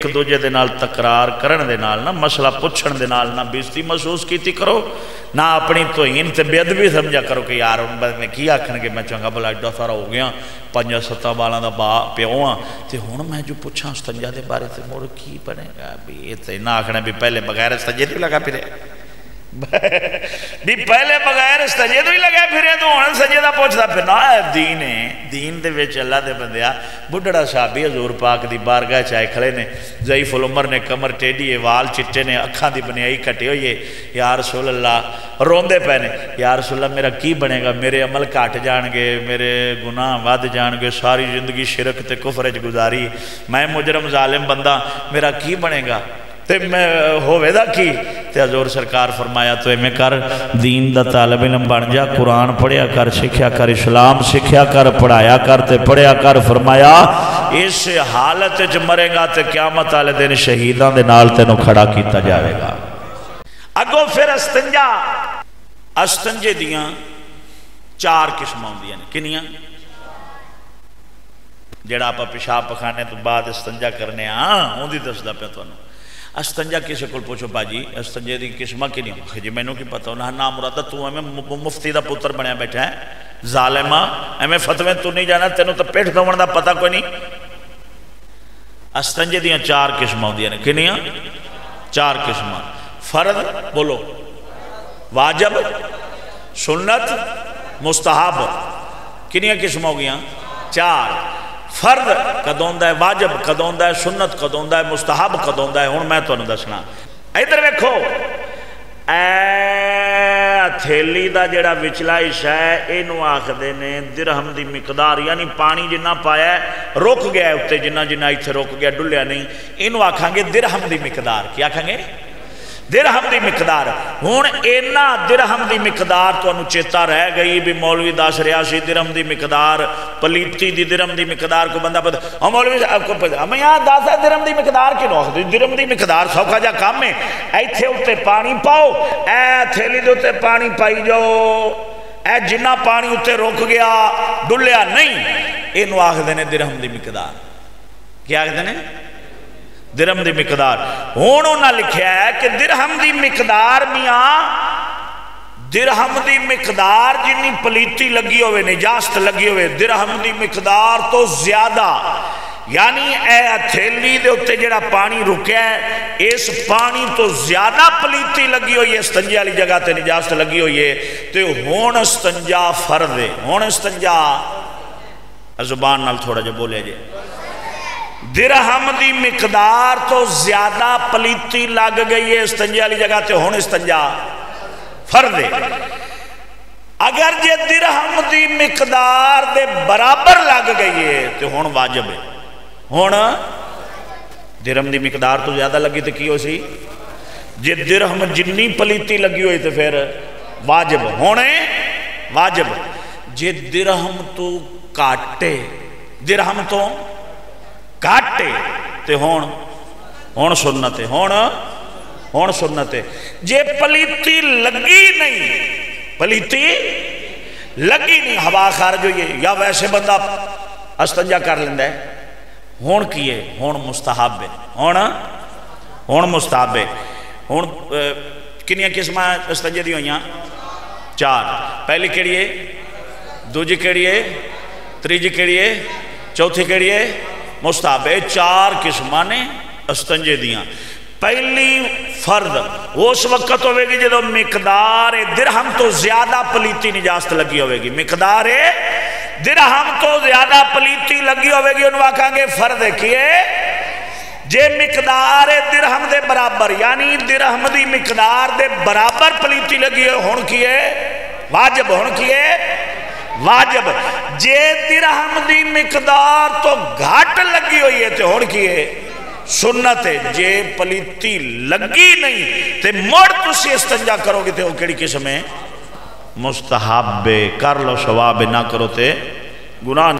ایک دوجے دے نال تکرار کرن دے نال نہ مسئلہ پوچھن دے نال نہ بےزتی محسوس کیتی کرو نہ اپنی توہین تے بے ادبی سمجھا کرو کہ یار میں کی آکھن کہ میں چنگا بھلا ایڈا سارا ہو گیا 5-7 بالاں دا پیو ہاں تے ہن میں جو پوچھاں استنجا دے بارے تے مڑ کی بنے گا بھی تے نہ آکھنا بھی پہلے بغیر استنجے تو لگا پھرے بھی پہلے بغیر استنجے تو ہی لگا پھرے تو ہن سجدہ پوچھدا پھرنا دین ہے دین دے وچ اللہ دے بندیا بڈھڑا صحابی حضور پاک دی بارگاہ چائے کھڑے نے ضعیف العمر نے کمر ٹیڑھی ہے وال چٹے نے اکھاں دی بنیائی کٹے ہوئی ہے یا رسول اللہ روندے پے نے یا رسول اللہ میرا کی بنے گا میرے عمل کٹ جان گے میرے گناہ ود جان گے ساری زندگی شرک تے کفر وچ گزاری میں مجرم ظالم بندہ میرا کی بنے گا تے میں ہووے دا کی تے حضور سرکار فرمایا تو میں کر دین دا طالب علم بن جا قرآن پڑھیا کر سکھیا کر اسلام سکھیا کر پڑھایا کر تے پڑھیا کر فرمایا اس حالت وچ مرے گا تے قیامت والے دن شہیداں دے نال تینوں کھڑا کیتا جاوے گا اگوں پھر استنجے دیاں 4 قسماں ہوندیاں نے کنیاں جڑا آپ پیشاب پخانے تو بعد استنجا کرنے ہاں ہوندی دسدا پیا تانوں استنجا کسی کو پوچھو باجی استنجے دی قسمہ کی نہیں جی مینوں کی پتہ ہونا نام مرادہ تو ہمیں مفتی دا پتر بنیا بیٹھا ہے ظالمہ ہمیں فتویں تو نہیں جانا تینوں تو پیٹ دھوڑ دا پتہ کوئی نہیں استنجے دیاں 4 قسمہ ہوندیاں نے کنیاں 4 قسمہ فرض بولو واجب سنت مستحب کنیاں قسمہ ہو گیاں 4 فرد کدوندہ ہے واجب کدوندہ ہے سنت کدوندہ ہے مستحب کدوندہ ہے ہون میں تو انہوں دسنا ادھر ویکھو تھیلی دا جڑا وچلا حصہ ہے اینو آکھدے نے درہم دی مقدار یعنی پانی جنہ پایا ہے رک گیا ہے اتے جنہ ایتھے رک گیا ڈلیا نہیں اینو آکھاں گے درہم دی مقدار کیا آکھاں گے درہم دی مقدار ہون اینا درہم دی مقدار تو انہوں چیتا رہ گئی بھی مولوی داس ریاسی درہم دی مقدار پلیتی دی درہم دی مقدار کو بندہ پتا ہم مولوی آپ کو پتا ہمیں یہاں داسا درہم دی مقدار کی نوخ دی درہم دی مقدار سوکھا جا کام میں ایتھے اتے پانی پاؤ تھیلی دے اتے پانی پائی جاؤ جنہ پانی اتے رک گیا ڈلیا نہیں اینو آخ دینے درہم دی مقدار کیا آخ دینے درہم دی مقدار ہونوں نہ لکھیا ہے کہ درہم دی مقدار میاں درہم دی مقدار جنی پلیتی لگی ہوئے نجاست لگی ہوئے درہم دی مقدار تو زیادہ یعنی تھیلی دے اتے جڑا پانی رکیا ہے اس پانی تو زیادہ پلیتی لگی ہوئی ہے استنجا علی جگہ تے نجاست لگی ہوئی ہے تو ہون استنجا فرد ہے ہون استنجا زبان نال تھوڑا جو بولے جے درہم دی مقدار تو زیادہ پلیتی لگ گئی ہے استنجا علی جگہ تے ہون استنجا فرد ہے اگر جے درہم دی مقدار دے برابر لگ گئی ہے تو ہون واجب ہے ہون درہم دی مقدار تو زیادہ لگی تو کی ہو سی جے درہم جنی پلیتی لگی ہوئی تو پھر واجب ہونے واجب جے درہم تو کاٹے درہم تو کاٹے تے ہون سنت ہے ہون سنت ہے جے پلیتی لگی نہیں پلیتی لگی نہیں ہوا خارج ہوئی ہے یا ویسے بندہ استنجا کر لیندہ ہے ہون کیے ہون مستحب ہے ہون مستحب ہے ہون کنیاں قسمہ استنجے دی ہوئیاں 4 پہلی کیڑی ہے دوجی کیڑی ہے تریجی کیڑی ہے چوتھی کیڑی ہے مستحب ہے 4 قسمہ نے استنجے دیاں پہلی فرد اس وقت ہوئے گی جدو مقدار درہم تو زیادہ پلیتی نجاست لگی ہوئے گی مقدار درہم تو زیادہ پلیتی لگی ہوئے گی انہوں آکھاں گے فرد کیے جے مقدار درہم دے برابر یعنی درہم دی مقدار دے برابر پلیتی لگی ہوئے ہون کیے واجب ہون کیے واجب جے درہم دی مقدار تو گھاٹ لگی ہوئی ہے تو ہون کیے سنت ہے جے پلیتی لگی نہیں تے مڑ تسی استنجا کرو گے تے وہ کیڑی قسم ہے مستحب کر لو ثواب نہ کرو تے گناہ